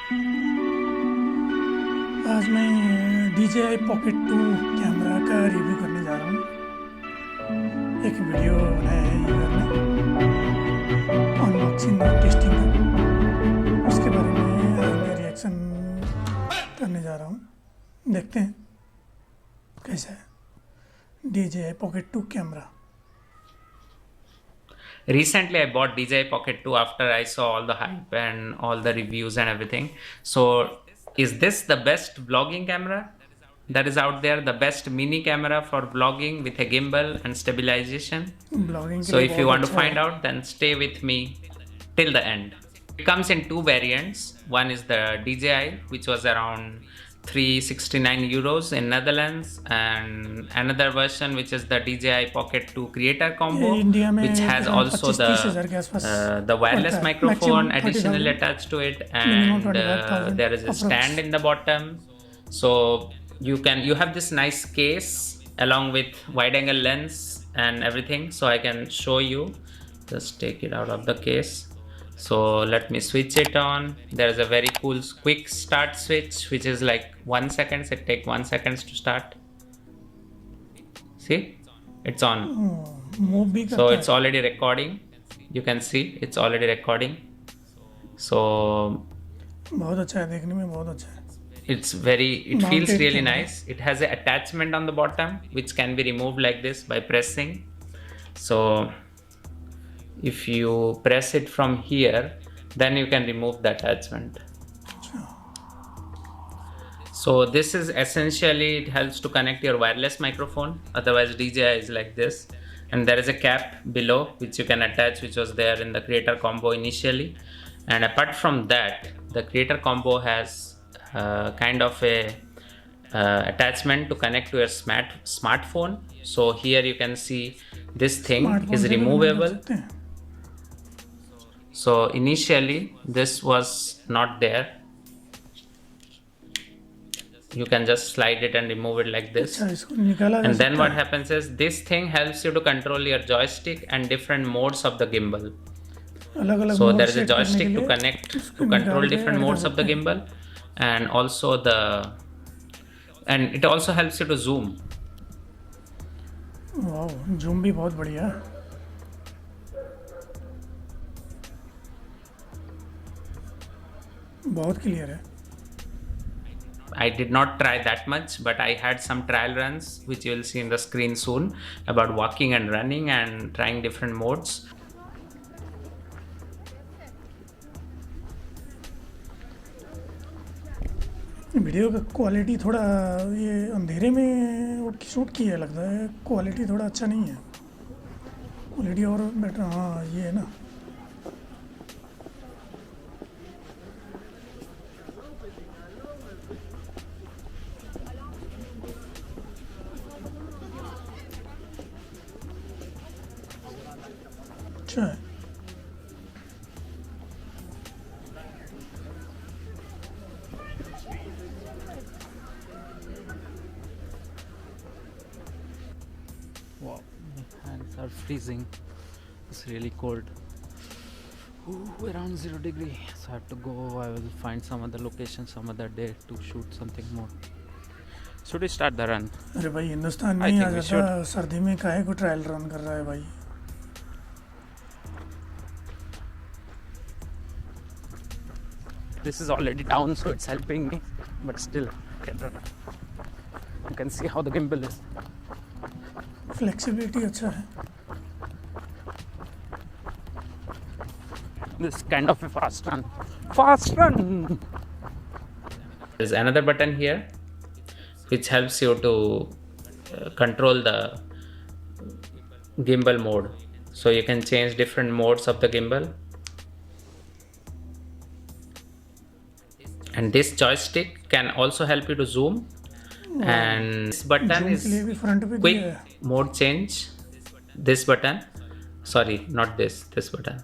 आज मैं DJI Pocket 2 camera का रिव्यू करने जा रहा हूँ। एक वीडियो बनाया है यूट्यूब में अनबॉक्सिंग और टेस्टिंग का, उसके बारे में मैं रिएक्शन करने जा रहा हूँ। देखते हैं कैसा है DJI Pocket 2 camera. Recently, I bought DJI Pocket 2 after I saw all the hype and all the reviews and everything. So, is this the best vlogging camera that is out there? The best mini camera for vlogging with a gimbal and stabilization? Blogging के So, लिए if you बहुत want to अच्छा find है। out, then stay with me till the end. It comes in two variants. One is the DJI, which was around 369 euros in Netherlands, and another version which is the DJI Pocket 2 Creator ये Combo, India which में has around also 25-30 हज़ार के आसपास the पड़ता wireless है। microphone maximum additionally 30,000, attached to it, minimum and 25,000 there is a approx. stand in the bottom. So you have this nice case along with wide angle lens and everything. So I can show you. Just take it out of the case. So let me switch it on. There is a very cool quick start switch, which is like 1 second. It takes 1 second to start. See, it's on. Move भी So करता it's है। already recording. You can see it's already recording. So बहुत अच्छा है, देखने में बहुत अच्छा है। it feels Mounted really camera. nice. It has an attachment on the bottom which can be removed like this by pressing. So if you press it from here, then you can remove the attachment. So this is essentially, it helps to connect your wireless microphone. Otherwise DJI is like this, and there is a cap below which you can attach, which was there in the Creator Combo initially. And apart from that, the Creator Combo has kind of a attachment to connect to your smartphone. So here you can see this thing smartphone is से भी connect कर removable. सकते हैं। So initially this was not there. You can just slide it and remove it like this. अच्छा, इसको निकाला जा And then सकता what है। happens is this thing helps you to control your joystick and different modes of the gimbal. अलग-अलग So mode there is a set करने के joystick to लिए connect इसको to control निकाल के different ऐड कर modes of the सकते हैं। gimbal, and also and it also helps you to zoom. Wow, zoom भी बहुत बढ़िया है। बहुत क्लियर है। I did not try that much, but I had some trial runs which you will see in the screen soon about walking and running and trying different modes. Video का quality थोड़ा, ये अंधेरे में वो shoot किया लगता है, quality थोड़ा अच्छा नहीं है। क्वालिटी और बेटर, हाँ ये है ना। अच्छा है। Wow, my hands are freezing. It's really cold. Ooh, around 0 degree. So I have to go. I will find some other location some other day to shoot something more. Should we start the run? अरे भाई, हिंदुस्तान में I he uh think we जाता, सर्दी में काहे को trial run कर रहा है भाई। This is already down, so it's helping me. But still, you can see how the gimbal is. Flexibility अच्छा है। This is kind of a fast run. Fast run! There's another button here which helps you to control the gimbal mode. So you can change different modes of the gimbal. And this joystick can also help you to zoom. And this button zoom is के लिए भी front पे दिया quick है। mode change. This button, sorry, not this button.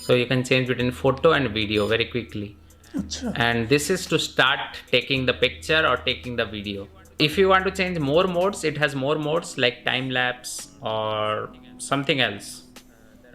So you can change between photo and video very quickly. अच्छा, And this is to start taking the picture or taking the video. If you want to change more modes, it has more modes like time lapse or something else.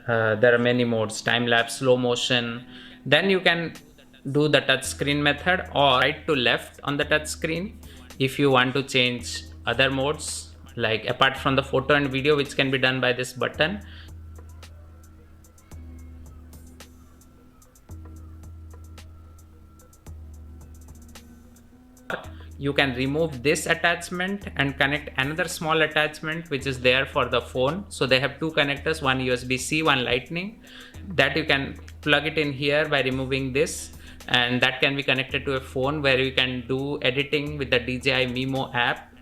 There are many modes: time lapse, slow motion. Then you can do the touch screen method, or right to left on the touch screen if you want to change other modes, like apart from the photo and video, which can be done by this button. You can remove this attachment and connect another small attachment which is there for the phone. So they have two connectors, one USB-C, one Lightning, that you can plug it in here by removing this, and that can be connected to a phone where you can do editing with the DJI Mimo app.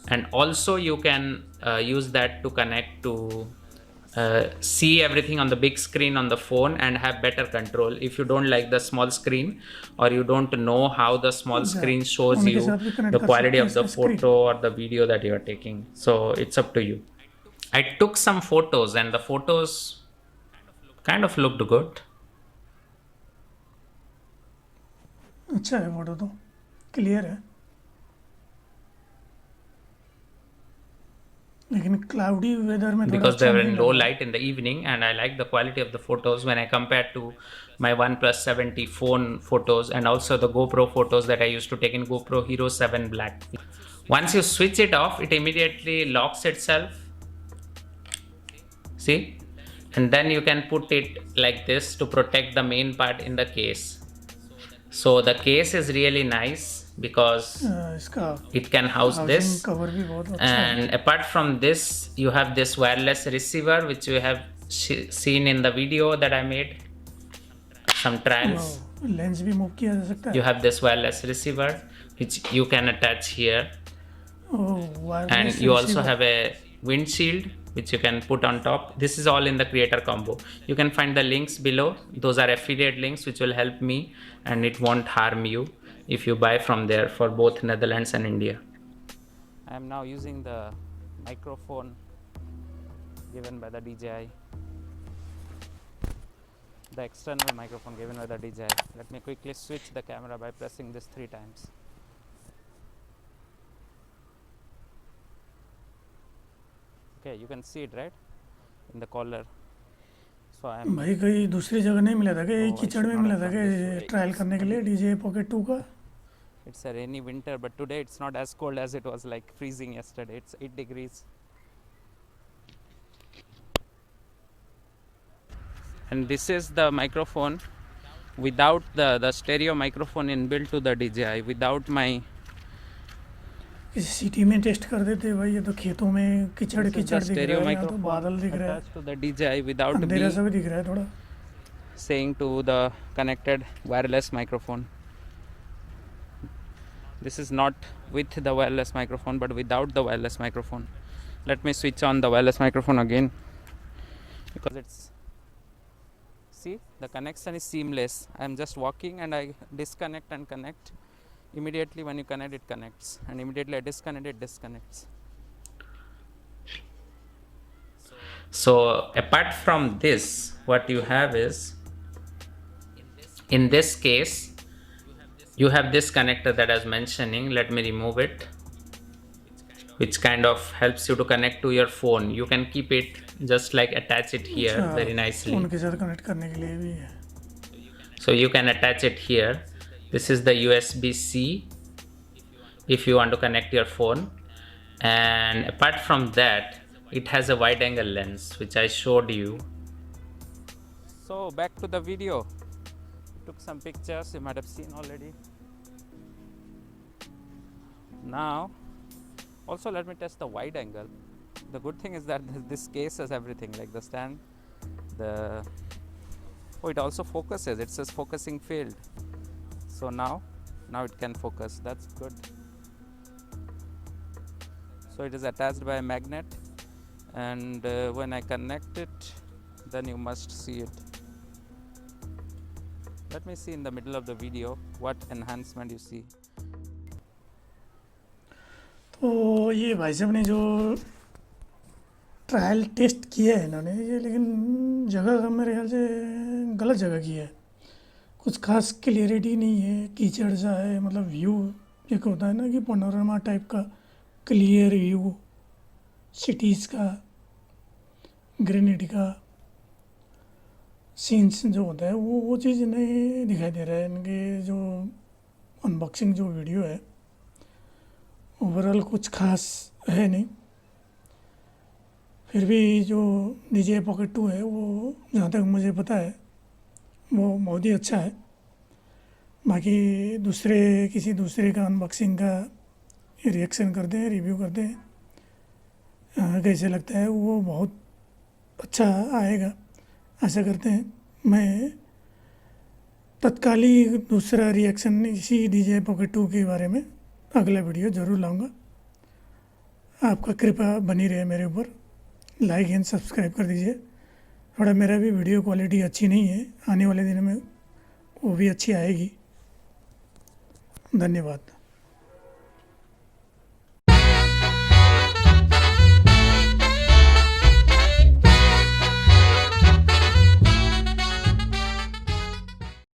And also you can use that to connect to see everything on the big screen on the phone and have better control if you don't like the small screen, or you don't know how the small screen shows you the quality of the photo or the video that you are taking. So it's up to you. I took some photos and the photos kind of looked good. अच्छा है, photo तो clear है, लेकिन cloudy weather में because they were in low light in the evening, and I like the quality of the photos when I compare to my OnePlus 70 phone photos and also the GoPro photos that I used to take in GoPro Hero 7 Black. Once you switch it off, it immediately locks itself. See? And then you can put it like this to protect the main part in the case. So the case is really nice because it can house this. And apart from this, you have this wireless receiver which you have seen in the video that I made, some trials. You have this wireless receiver which you can attach here. And you also have a windshield which you can put on top. This is all in the creator combo. You can find the links below. Those are affiliate links which will help me, and it won't harm you if you buy from there for both Netherlands and India. I am now using the microphone given by the DJI, the external microphone given by the DJI. Let me quickly switch the camera by pressing this 3 times. Okay, you can see it right in the collar. So I am भाई कहीं दूसरी जगह नहीं मिला था क्या, यही कीचड़ में मिला था क्या ट्रायल करने के लिए DJI Pocket 2 का? It's a rainy winter, but today it's not as cold as it was like freezing yesterday. It's 8 degrees. And this is the microphone without the stereo microphone inbuilt to the DJI, without my किसी city में test कर देते भाई, ये तो खेतों में कीचड़ कीचड़ दिख रहा है, यहाँ तो बादल दिख रहा है, attached to the DJI without अंधेरा सा me भी दिख रहा है थोड़ा. saying to the connected wireless microphone. This is not with the wireless microphone but without the wireless microphone. Let me switch on the wireless microphone again, because it's, see, the connection is seamless. I am just walking and I disconnect and connect. Immediately when you connect, it connects, and immediately I disconnect, it disconnects. So apart from this, what you have is, in this case, you have this connector that I was mentioning. Let me remove it, which kind of helps you to connect to your phone. You can keep it just like attach it here very nicely. उनके साथ connect करने के लिए भी है. So you can attach it here. This is the USB-C if you want to connect your phone. And apart from that, it has a wide angle lens which I showed you. So back to the video. Took some pictures, you might have seen already. Now also let me test the wide angle. The good thing is that this case has everything, like the stand, it also focuses. It says focusing field. So now it can focus. That's good. So it is attached by a magnet, and when I connect it, then you must see it. Let me see in the middle of the video what enhancement you see. तो ये भाई साहब ने जो trial test किया है इन्होंने, ये लेकिन जगह का मेरे ख्याल से गलत जगह की है. कुछ खास क्लियरिटी नहीं है, कीचड़ सा है. मतलब व्यू एक होता है ना कि पनोरमा टाइप का क्लियर व्यू सिटीज़ का, ग्रेनेड का, सीन्स जो होता है वो चीज़ नहीं दिखाई दे रहा है। इनके जो अनबॉक्सिंग जो वीडियो है ओवरऑल कुछ खास है नहीं। फिर भी जो DJI Pocket 2 है वो जहाँ तक मुझे पता है वो बहुत ही अच्छा है। बाकी किसी दूसरे का अनबॉक्सिंग का रिएक्शन करते हैं, रिव्यू करते हैं, कैसे लगता है, वो बहुत अच्छा आएगा आशा करते हैं। मैं तत्कालीन दूसरा रिएक्शन इसी DJI Pocket 2 के बारे में अगला वीडियो ज़रूर लाऊंगा। आपका कृपा बनी रहे मेरे ऊपर, लाइक एंड सब्सक्राइब कर दीजिए। थोड़ा मेरा भी वीडियो क्वालिटी अच्छी नहीं है, आने वाले दिनों में वो भी अच्छी आएगी। धन्यवाद।